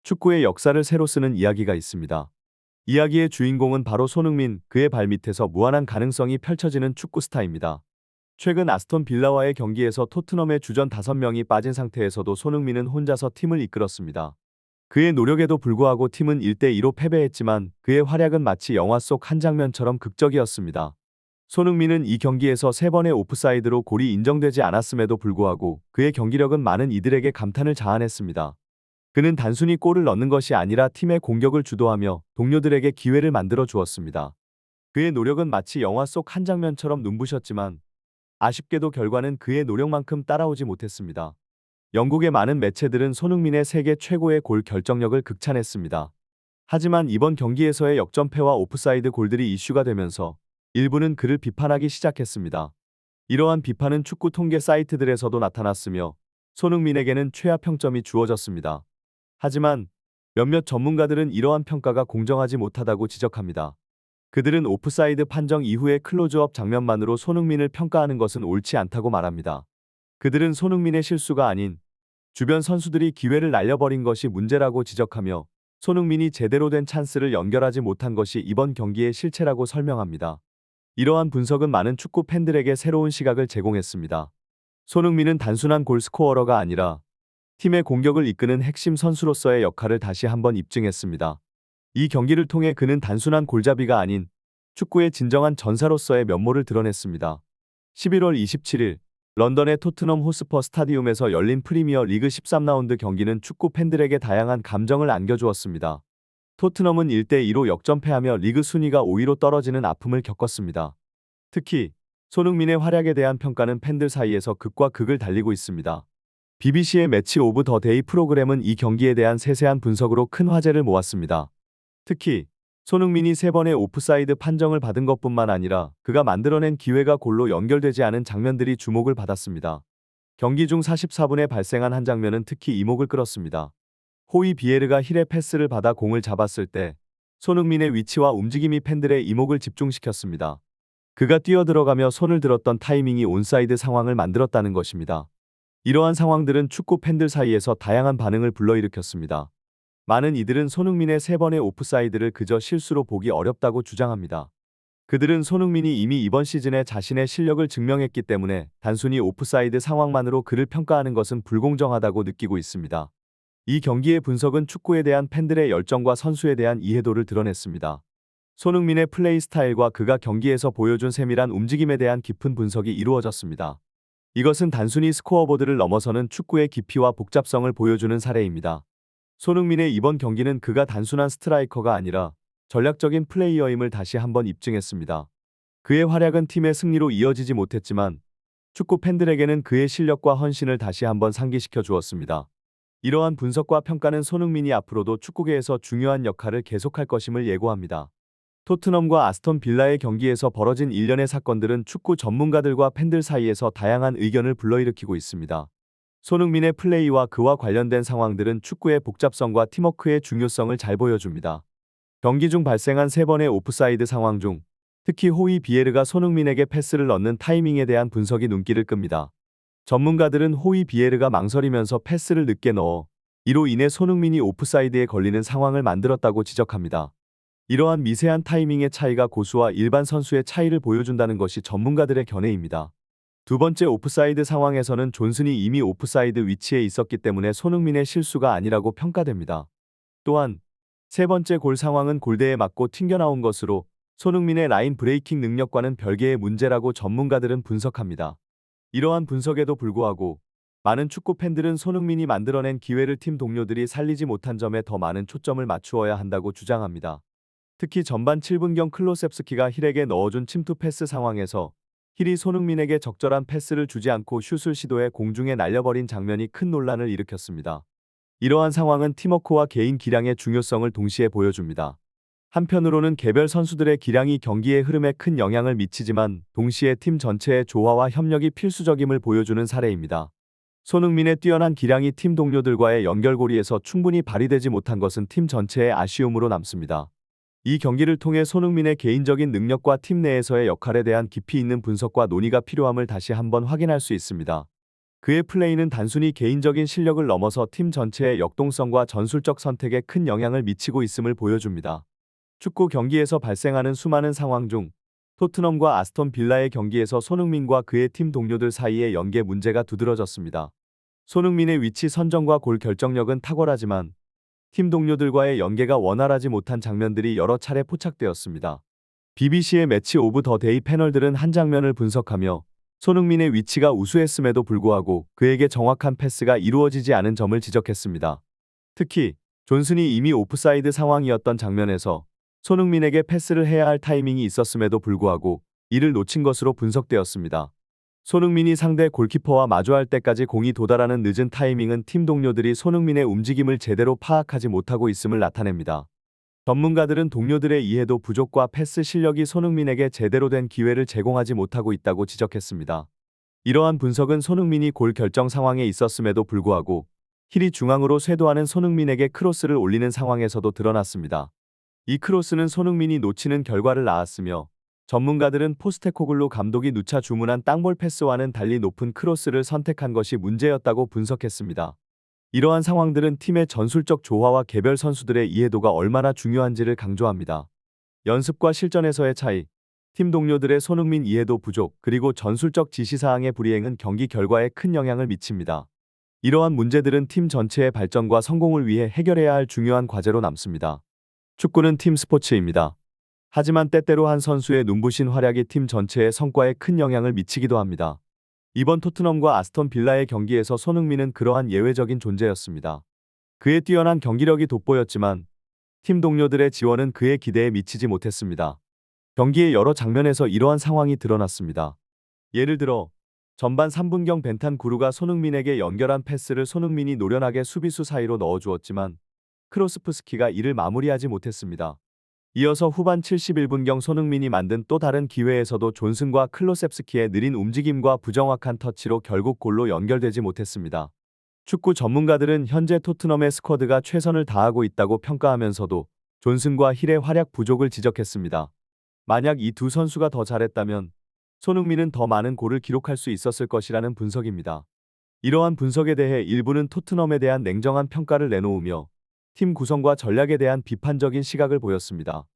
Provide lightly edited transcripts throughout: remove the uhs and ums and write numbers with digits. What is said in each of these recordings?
축구의 역사를 새로 쓰는 이야기가 있습니다. 이야기의 주인공은 바로 손흥민, 그의 발밑에서 무한한 가능성이 펼쳐지는 축구 스타입니다. 최근 아스톤 빌라와의 경기에서 토트넘의 주전 5명이 빠진 상태에서도 손흥민은 혼자서 팀을 이끌었습니다. 그의 노력에도 불구하고 팀은 1대2로 패배했지만 그의 활약은 마치 영화 속 한 장면처럼 극적이었습니다. 손흥민은 이 경기에서 3번의 오프사이드로 골이 인정되지 않았음에도 불구하고 그의 경기력은 많은 이들에게 감탄을 자아냈습니다. 그는 단순히 골을 넣는 것이 아니라 팀의 공격을 주도하며 동료들에게 기회를 만들어 주었습니다. 그의 노력은 마치 영화 속 한 장면처럼 눈부셨지만 아쉽게도 결과는 그의 노력만큼 따라오지 못했습니다. 영국의 많은 매체들은 손흥민의 세계 최고의 골 결정력을 극찬했습니다. 하지만 이번 경기에서의 역전패와 오프사이드 골들이 이슈가 되면서 일부는 그를 비판하기 시작했습니다. 이러한 비판은 축구 통계 사이트들에서도 나타났으며 손흥민에게는 최하 평점이 주어졌습니다. 하지만 몇몇 전문가들은 이러한 평가가 공정하지 못하다고 지적합니다. 그들은 오프사이드 판정 이후의 클로즈업 장면만으로 손흥민을 평가하는 것은 옳지 않다고 말합니다. 그들은 손흥민의 실수가 아닌 주변 선수들이 기회를 날려버린 것이 문제라고 지적하며 손흥민이 제대로 된 찬스를 연결하지 못한 것이 이번 경기의 실체라고 설명합니다. 이러한 분석은 많은 축구 팬들에게 새로운 시각을 제공했습니다. 손흥민은 단순한 골스코어러가 아니라 팀의 공격을 이끄는 핵심 선수로서의 역할을 다시 한번 입증했습니다. 이 경기를 통해 그는 단순한 골잡이가 아닌 축구의 진정한 전사로서의 면모를 드러냈습니다. 11월 27일 런던의 토트넘 호스퍼 스타디움에서 열린 프리미어 리그 13라운드 경기는 축구 팬들에게 다양한 감정을 안겨주었습니다. 토트넘은 1대2로 역전패하며 리그 순위가 5위로 떨어지는 아픔을 겪었습니다. 특히 손흥민의 활약에 대한 평가는 팬들 사이에서 극과 극을 달리고 있습니다. BBC의 매치 오브 더 데이 프로그램은 이 경기에 대한 세세한 분석으로 큰 화제를 모았습니다. 특히 손흥민이 3번의 오프사이드 판정을 받은 것뿐만 아니라 그가 만들어낸 기회가 골로 연결되지 않은 장면들이 주목을 받았습니다. 경기 중 44분에 발생한 한 장면은 특히 이목을 끌었습니다. 호이 비에르가 힐의 패스를 받아 공을 잡았을 때 손흥민의 위치와 움직임이 팬들의 이목을 집중시켰습니다. 그가 뛰어들어가며 손을 들었던 타이밍이 온사이드 상황을 만들었다는 것입니다. 이러한 상황들은 축구 팬들 사이에서 다양한 반응을 불러일으켰습니다. 많은 이들은 손흥민의 3번의 오프사이드를 그저 실수로 보기 어렵다고 주장합니다. 그들은 손흥민이 이미 이번 시즌에 자신의 실력을 증명했기 때문에 단순히 오프사이드 상황만으로 그를 평가하는 것은 불공정하다고 느끼고 있습니다. 이 경기의 분석은 축구에 대한 팬들의 열정과 선수에 대한 이해도를 드러냈습니다. 손흥민의 플레이 스타일과 그가 경기에서 보여준 세밀한 움직임에 대한 깊은 분석이 이루어졌습니다. 이것은 단순히 스코어보드를 넘어서는 축구의 깊이와 복잡성을 보여주는 사례입니다. 손흥민의 이번 경기는 그가 단순한 스트라이커가 아니라 전략적인 플레이어임을 다시 한번 입증했습니다. 그의 활약은 팀의 승리로 이어지지 못했지만 축구 팬들에게는 그의 실력과 헌신을 다시 한번 상기시켜 주었습니다. 이러한 분석과 평가는 손흥민이 앞으로도 축구계에서 중요한 역할을 계속할 것임을 예고합니다. 토트넘과 아스톤 빌라의 경기에서 벌어진 일련의 사건들은 축구 전문가들과 팬들 사이에서 다양한 의견을 불러일으키고 있습니다. 손흥민의 플레이와 그와 관련된 상황들은 축구의 복잡성과 팀워크의 중요성을 잘 보여줍니다. 경기 중 발생한 3번의 오프사이드 상황 중 특히 호이 비에르가 손흥민에게 패스를 넣는 타이밍에 대한 분석이 눈길을 끕니다. 전문가들은 호이 비에르가 망설이면서 패스를 늦게 넣어 이로 인해 손흥민이 오프사이드에 걸리는 상황을 만들었다고 지적합니다. 이러한 미세한 타이밍의 차이가 고수와 일반 선수의 차이를 보여준다는 것이 전문가들의 견해입니다. 두 번째 오프사이드 상황에서는 존슨이 이미 오프사이드 위치에 있었기 때문에 손흥민의 실수가 아니라고 평가됩니다. 또한 세 번째 골 상황은 골대에 맞고 튕겨나온 것으로 손흥민의 라인 브레이킹 능력과는 별개의 문제라고 전문가들은 분석합니다. 이러한 분석에도 불구하고 많은 축구 팬들은 손흥민이 만들어낸 기회를 팀 동료들이 살리지 못한 점에 더 많은 초점을 맞추어야 한다고 주장합니다. 특히 전반 7분경 클로셉스키가 힐에게 넣어준 침투 패스 상황에서 힐이 손흥민에게 적절한 패스를 주지 않고 슛을 시도해 공중에 날려버린 장면이 큰 논란을 일으켰습니다. 이러한 상황은 팀워크와 개인 기량의 중요성을 동시에 보여줍니다. 한편으로는 개별 선수들의 기량이 경기의 흐름에 큰 영향을 미치지만 동시에 팀 전체의 조화와 협력이 필수적임을 보여주는 사례입니다. 손흥민의 뛰어난 기량이 팀 동료들과의 연결고리에서 충분히 발휘되지 못한 것은 팀 전체의 아쉬움으로 남습니다. 이 경기를 통해 손흥민의 개인적인 능력과 팀 내에서의 역할에 대한 깊이 있는 분석과 논의가 필요함을 다시 한번 확인할 수 있습니다. 그의 플레이는 단순히 개인적인 실력을 넘어서 팀 전체의 역동성과 전술적 선택에 큰 영향을 미치고 있음을 보여줍니다. 축구 경기에서 발생하는 수많은 상황 중 토트넘과 아스톤 빌라의 경기에서 손흥민과 그의 팀 동료들 사이의 연계 문제가 두드러졌습니다. 손흥민의 위치 선정과 골 결정력은 탁월하지만 팀 동료들과의 연계가 원활하지 못한 장면들이 여러 차례 포착되었습니다. BBC의 매치 오브 더 데이 패널들은 한 장면을 분석하며 손흥민의 위치가 우수했음에도 불구하고 그에게 정확한 패스가 이루어지지 않은 점을 지적했습니다. 특히 존슨이 이미 오프사이드 상황이었던 장면에서 손흥민에게 패스를 해야 할 타이밍이 있었음에도 불구하고 이를 놓친 것으로 분석되었습니다. 손흥민이 상대 골키퍼와 마주할 때까지 공이 도달하는 늦은 타이밍은 팀 동료들이 손흥민의 움직임을 제대로 파악하지 못하고 있음을 나타냅니다. 전문가들은 동료들의 이해도 부족과 패스 실력이 손흥민에게 제대로 된 기회를 제공하지 못하고 있다고 지적했습니다. 이러한 분석은 손흥민이 골 결정 상황에 있었음에도 불구하고 힐이 중앙으로 쇄도하는 손흥민에게 크로스를 올리는 상황에서도 드러났습니다. 이 크로스는 손흥민이 놓치는 결과를 낳았으며 전문가들은 포스테코글루 감독이 누차 주문한 땅볼 패스와는 달리 높은 크로스를 선택한 것이 문제였다고 분석했습니다. 이러한 상황들은 팀의 전술적 조화와 개별 선수들의 이해도가 얼마나 중요한지를 강조합니다. 연습과 실전에서의 차이, 팀 동료들의 손흥민 이해도 부족, 그리고 전술적 지시사항의 불이행은 경기 결과에 큰 영향을 미칩니다. 이러한 문제들은 팀 전체의 발전과 성공을 위해 해결해야 할 중요한 과제로 남습니다. 축구는 팀 스포츠입니다. 하지만 때때로 한 선수의 눈부신 활약이 팀 전체의 성과에 큰 영향을 미치기도 합니다. 이번 토트넘과 아스톤 빌라의 경기에서 손흥민은 그러한 예외적인 존재였습니다. 그의 뛰어난 경기력이 돋보였지만 팀 동료들의 지원은 그의 기대에 미치지 못했습니다. 경기의 여러 장면에서 이러한 상황이 드러났습니다. 예를 들어 전반 3분경 벤탄쿠르가 손흥민에게 연결한 패스를 손흥민이 노련하게 수비수 사이로 넣어주었지만 크로스프스키가 이를 마무리하지 못했습니다. 이어서 후반 71분경 손흥민이 만든 또 다른 기회에서도 존슨과 클로셉스키의 느린 움직임과 부정확한 터치로 결국 골로 연결되지 못했습니다. 축구 전문가들은 현재 토트넘의 스쿼드가 최선을 다하고 있다고 평가하면서도 존슨과 힐의 활약 부족을 지적했습니다. 만약 이 두 선수가 더 잘했다면 손흥민은 더 많은 골을 기록할 수 있었을 것이라는 분석입니다. 이러한 분석에 대해 일부는 토트넘에 대한 냉정한 평가를 내놓으며 팀 구성과 전략에 대한 비판적인 시각을 보였습니다.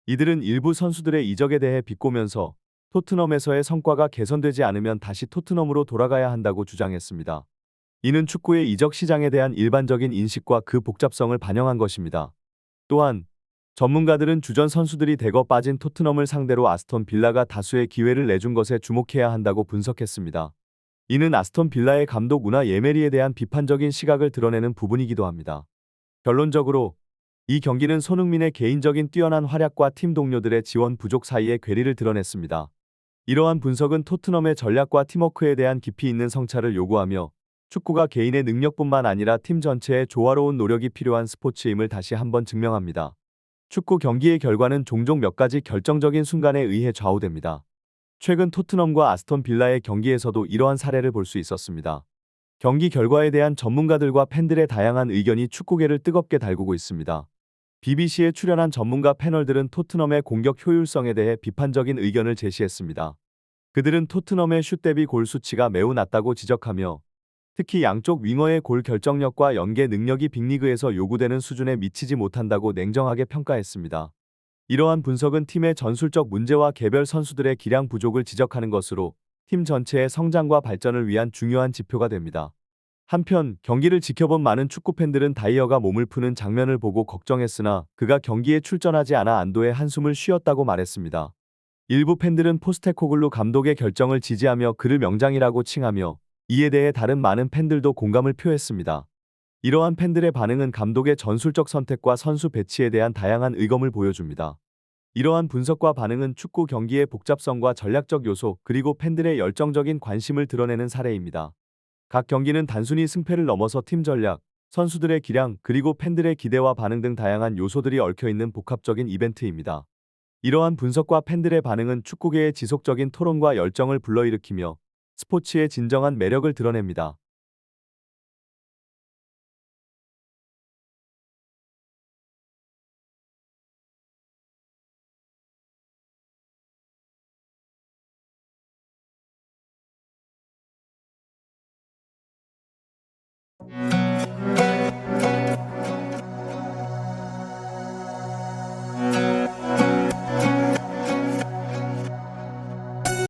이들은 일부 선수들의 이적에 대해 비꼬면서 토트넘에서의 성과가 개선되지 않으면 다시 토트넘으로 돌아가야 한다고 주장했습니다. 이는 축구의 이적 시장에 대한 일반적인 인식과 그 복잡성을 반영한 것입니다. 또한 전문가들은 주전 선수들이 대거 빠진 토트넘을 상대로 아스톤 빌라가 다수의 기회를 내준 것에 주목해야 한다고 분석했습니다. 이는 아스톤 빌라의 감독 우나 예메리에 대한 비판적인 시각을 드러내는 부분이기도 합니다. 결론적으로 이 경기는 손흥민의 개인적인 뛰어난 활약과 팀 동료들의 지원 부족 사이의 괴리를 드러냈습니다. 이러한 분석은 토트넘의 전략과 팀워크에 대한 깊이 있는 성찰을 요구하며 축구가 개인의 능력뿐만 아니라 팀 전체의 조화로운 노력이 필요한 스포츠임을 다시 한번 증명합니다. 축구 경기의 결과는 종종 몇 가지 결정적인 순간에 의해 좌우됩니다. 최근 토트넘과 아스톤 빌라의 경기에서도 이러한 사례를 볼 수 있었습니다. 경기 결과에 대한 전문가들과 팬들의 다양한 의견이 축구계를 뜨겁게 달구고 있습니다. BBC에 출연한 전문가 패널들은 토트넘의 공격 효율성에 대해 비판적인 의견을 제시했습니다. 그들은 토트넘의 슛 대비 골 수치가 매우 낮다고 지적하며 특히 양쪽 윙어의 골 결정력과 연계 능력이 빅리그에서 요구되는 수준에 미치지 못한다고 냉정하게 평가했습니다. 이러한 분석은 팀의 전술적 문제와 개별 선수들의 기량 부족을 지적하는 것으로 팀 전체의 성장과 발전을 위한 중요한 지표가 됩니다. 한편 경기를 지켜본 많은 축구팬들은 다이어가 몸을 푸는 장면을 보고 걱정했으나 그가 경기에 출전하지 않아 안도의 한숨을 쉬었다고 말했습니다. 일부 팬들은 포스테코글루 감독의 결정을 지지하며 그를 명장이라고 칭하며 이에 대해 다른 많은 팬들도 공감을 표했습니다. 이러한 팬들의 반응은 감독의 전술적 선택과 선수 배치에 대한 다양한 의검을 보여줍니다. 이러한 분석과 반응은 축구 경기의 복잡성과 전략적 요소 그리고 팬들의 열정적인 관심을 드러내는 사례입니다. 각 경기는 단순히 승패를 넘어서 팀 전략, 선수들의 기량, 그리고 팬들의 기대와 반응 등 다양한 요소들이 얽혀있는 복합적인 이벤트입니다. 이러한 분석과 팬들의 반응은 축구계의 지속적인 토론과 열정을 불러일으키며 스포츠의 진정한 매력을 드러냅니다.